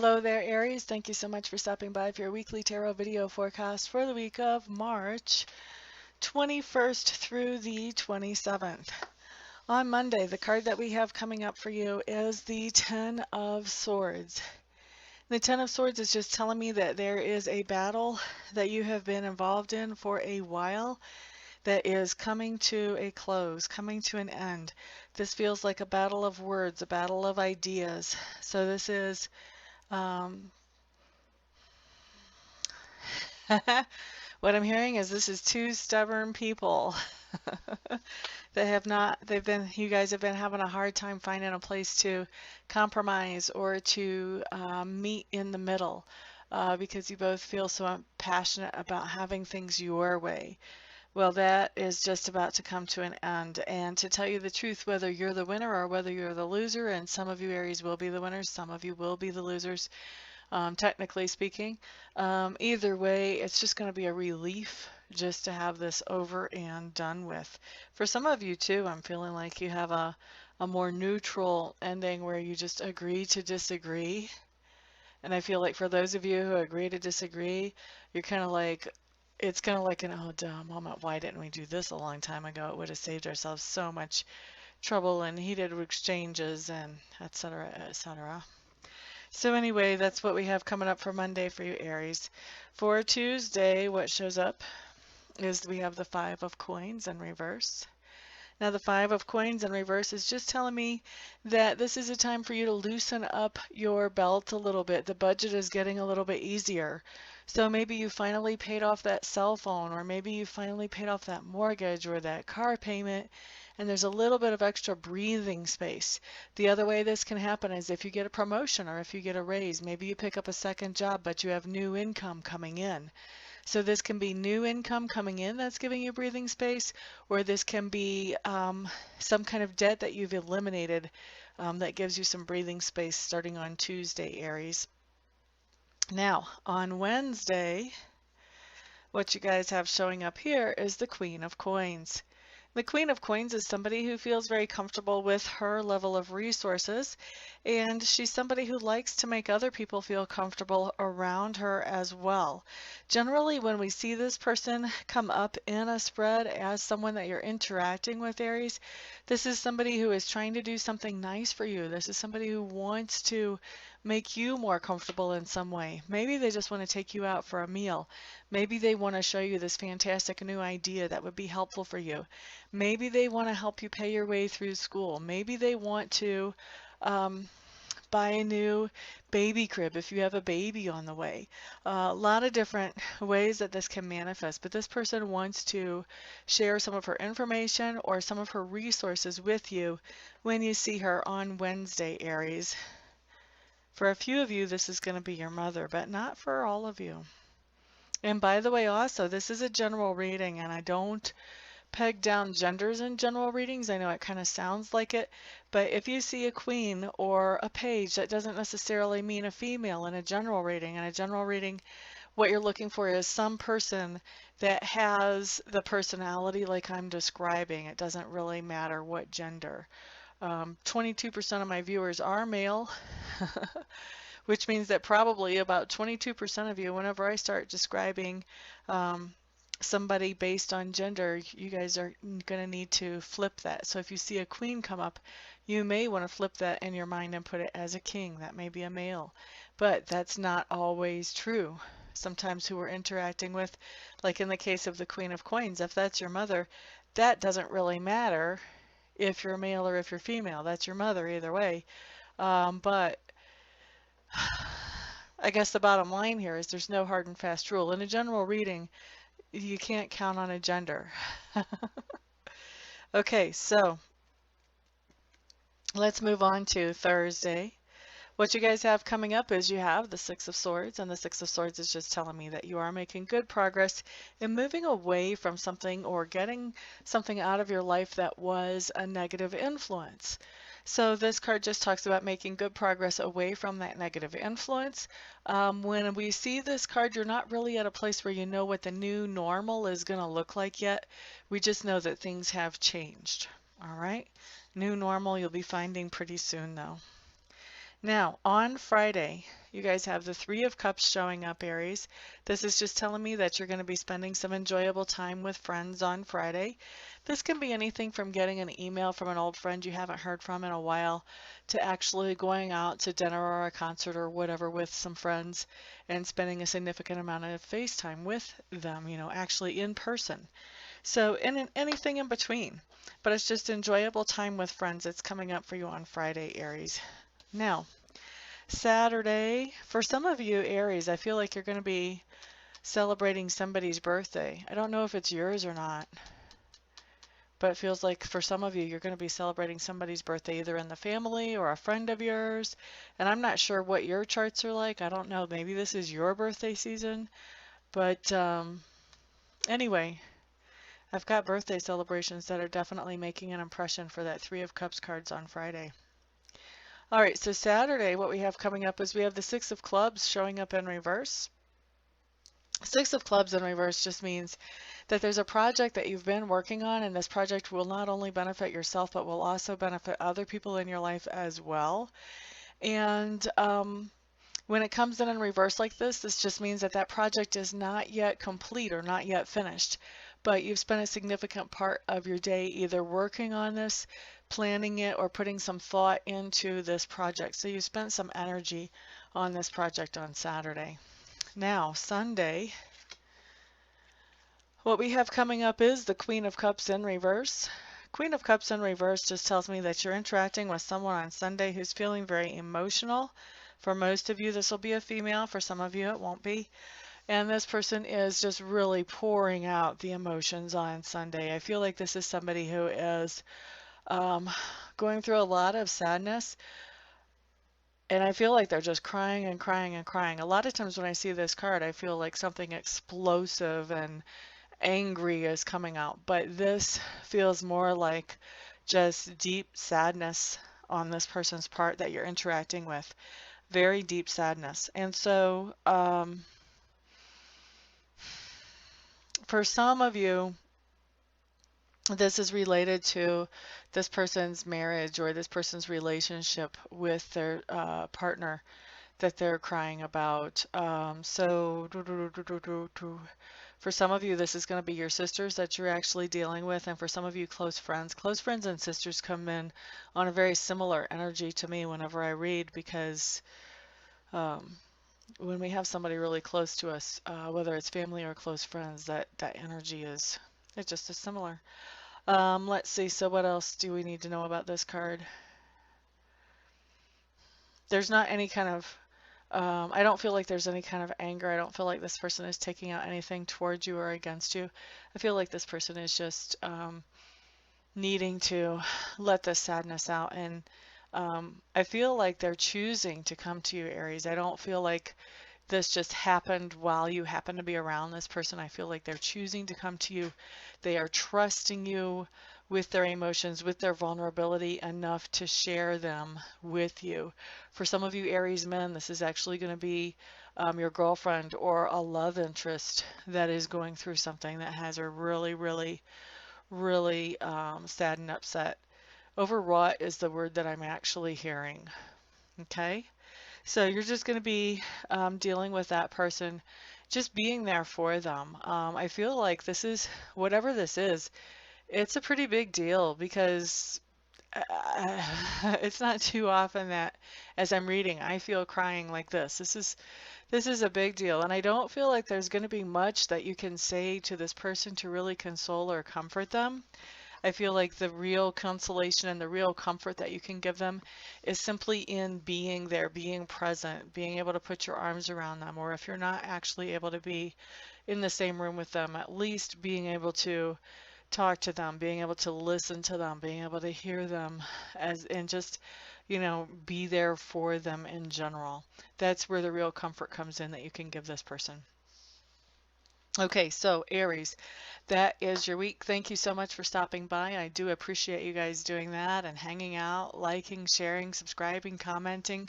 Hello there, Aries. Thank you so much for stopping by for your weekly tarot video forecast for the week of March 21st through the 27th. On Monday, the card that we have coming up for you is the Ten of Swords. The Ten of Swords is just telling me that there is a battle that you have been involved in for a while that is coming to a close, coming to an end. This feels like a battle of words, a battle of ideas. So this is what I'm hearing is this is two stubborn people that have not, you guys have been having a hard time finding a place to compromise or to meet in the middle because you both feel so passionate about having things your way. Well, that is just about to come to an end. And to tell you the truth, whether you're the winner or whether you're the loser, and some of you Aries will be the winners, some of you will be the losers, technically speaking. Either way, it's just going to be a relief just to have this over and done with. For some of you too, I'm feeling like you have a more neutral ending where you just agree to disagree. And I feel like for those of you who agree to disagree, you're kind of like, it's kind of like an, oh, duh, moment, why didn't we do this a long time ago? It would have saved ourselves so much trouble and heated exchanges and etc., etc. So anyway, that's what we have coming up for Monday for you, Aries. For Tuesday, what shows up is we have the Five of Coins in reverse. Now the Five of Coins in reverse is just telling me that this is a time for you to loosen up your belt a little bit. The budget is getting a little bit easier. So maybe you finally paid off that cell phone, or maybe you finally paid off that mortgage or that car payment, and there's a little bit of extra breathing space. The other way this can happen is if you get a promotion or if you get a raise, maybe you pick up a second job, but you have new income coming in. So this can be new income coming in that's giving you breathing space, or this can be some kind of debt that you've eliminated that gives you some breathing space starting on Tuesday, Aries. Now, on Wednesday, what you guys have showing up here is the Queen of Coins. The Queen of Coins is somebody who feels very comfortable with her level of resources, and she's somebody who likes to make other people feel comfortable around her as well. Generally, when we see this person come up in a spread as someone that you're interacting with, Aries, this is somebody who is trying to do something nice for you. This is somebody who wants to make you more comfortable in some way. Maybe they just want to take you out for a meal. Maybe they want to show you this fantastic new idea that would be helpful for you. Maybe they want to help you pay your way through school. Maybe they want to buy a new baby crib if you have a baby on the way. A lot of different ways that this can manifest, but this person wants to share some of her information or some of her resources with you when you see her on Wednesday, Aries. For a few of you, this is going to be your mother, but not for all of you. And by the way, also, this is a general reading, and I don't peg down genders in general readings. I know it kind of sounds like it, but if you see a queen or a page, that doesn't necessarily mean a female in a general reading. In a general reading, what you're looking for is some person that has the personality like I'm describing. It doesn't really matter what gender. 22% of my viewers are male, which means that probably about 22% of you, whenever I start describing somebody based on gender, you guys are going to need to flip that. So if you see a queen come up, you may want to flip that in your mind and put it as a king. That may be a male, but that's not always true. Sometimes who we're interacting with, like in the case of the Queen of Coins, if that's your mother, that doesn't really matter if you're male or if you're female. That's your mother either way. But I guess the bottom line here is there's no hard and fast rule. In a general reading, you can't count on a gender. Okay, so let's move on to Thursday. What you guys have coming up is you have the Six of Swords, and the Six of Swords is just telling me that you are making good progress in moving away from something or getting something out of your life that was a negative influence. So this card just talks about making good progress away from that negative influence. When we see this card, you're not really at a place where you know what the new normal is going to look like yet. We just know that things have changed. All right. New normal you'll be finding pretty soon though. Now, on Friday, you guys have the Three of Cups showing up, Aries. This is just telling me that you're going to be spending some enjoyable time with friends on Friday. This can be anything from getting an email from an old friend you haven't heard from in a while to actually going out to dinner or a concert or whatever with some friends and spending a significant amount of FaceTime with them, actually in person. So, and anything in between. But it's just enjoyable time with friends that's coming up for you on Friday, Aries. Now, Saturday, for some of you, Aries, I feel like you're going to be celebrating somebody's birthday. I don't know if it's yours or not, but it feels like for some of you, you're going to be celebrating somebody's birthday either in the family or a friend of yours. And I'm not sure what your charts are like. I don't know. Maybe this is your birthday season. But anyway, I've got birthday celebrations that are definitely making an impression for that Three of Cups cards on Friday. All right, so Saturday, what we have coming up is we have the Six of Clubs showing up in reverse. Six of Clubs in reverse just means that there's a project that you've been working on, and this project will not only benefit yourself, but will also benefit other people in your life as well. And when it comes in reverse like this just means that that project is not yet complete or not yet finished, but you've spent a significant part of your day either working on this, planning it, or putting some thought into this project. So you spent some energy on this project on Saturday. Now, Sunday, what we have coming up is the Queen of Cups in reverse. Queen of Cups in reverse just tells me that you're interacting with someone on Sunday who's feeling very emotional. For most of you, this will be a female. For some of you, it won't be. And this person is just really pouring out the emotions on Sunday. I feel like this is somebody who is going through a lot of sadness. And I feel like they're just crying and crying and crying. A lot of times when I see this card, I feel like something explosive and angry is coming out. But this feels more like just deep sadness on this person's part that you're interacting with. Very deep sadness. And so for some of you, this is related to this person's marriage or this person's relationship with their partner that they're crying about. For some of you, this is going to be your sisters that you're actually dealing with, and for some of you, close friends. Close friends and sisters come in on a very similar energy to me whenever I read, because when we have somebody really close to us, whether it's family or close friends, that energy is, it just is similar. Let's see, so what else do we need to know about this card? There's not any kind of, I don't feel like there's any kind of anger. I don't feel like this person is taking out anything towards you or against you. I feel like this person is just needing to let the sadness out. And I feel like they're choosing to come to you, Aries. I don't feel like this just happened while you happen to be around this person. I feel like they're choosing to come to you. They are trusting you with their emotions, with their vulnerability enough to share them with you. For some of you Aries men, this is actually going to be your girlfriend or a love interest that is going through something that has her really, really, really sad and upset. Overwrought is the word that I'm actually hearing. Okay? So you're just going to be dealing with that person, just being there for them. I feel like this is, whatever this is, it's a pretty big deal, because it's not too often that as I'm reading, I feel crying like this. This is a big deal, and I don't feel like there's going to be much that you can say to this person to really console or comfort them. I feel like the real consolation and the real comfort that you can give them is simply in being there, being present, being able to put your arms around them, or if you're not actually able to be in the same room with them, at least being able to talk to them, being able to listen to them, being able to hear them, and just, be there for them in general. That's where the real comfort comes in that you can give this person. Okay, so Aries, that is your week. Thank you so much for stopping by. I do appreciate you guys doing that and hanging out, liking, sharing, subscribing, commenting,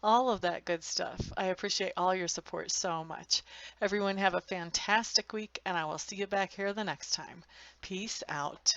all of that good stuff. I appreciate all your support so much. Everyone have a fantastic week, and I will see you back here the next time. Peace out.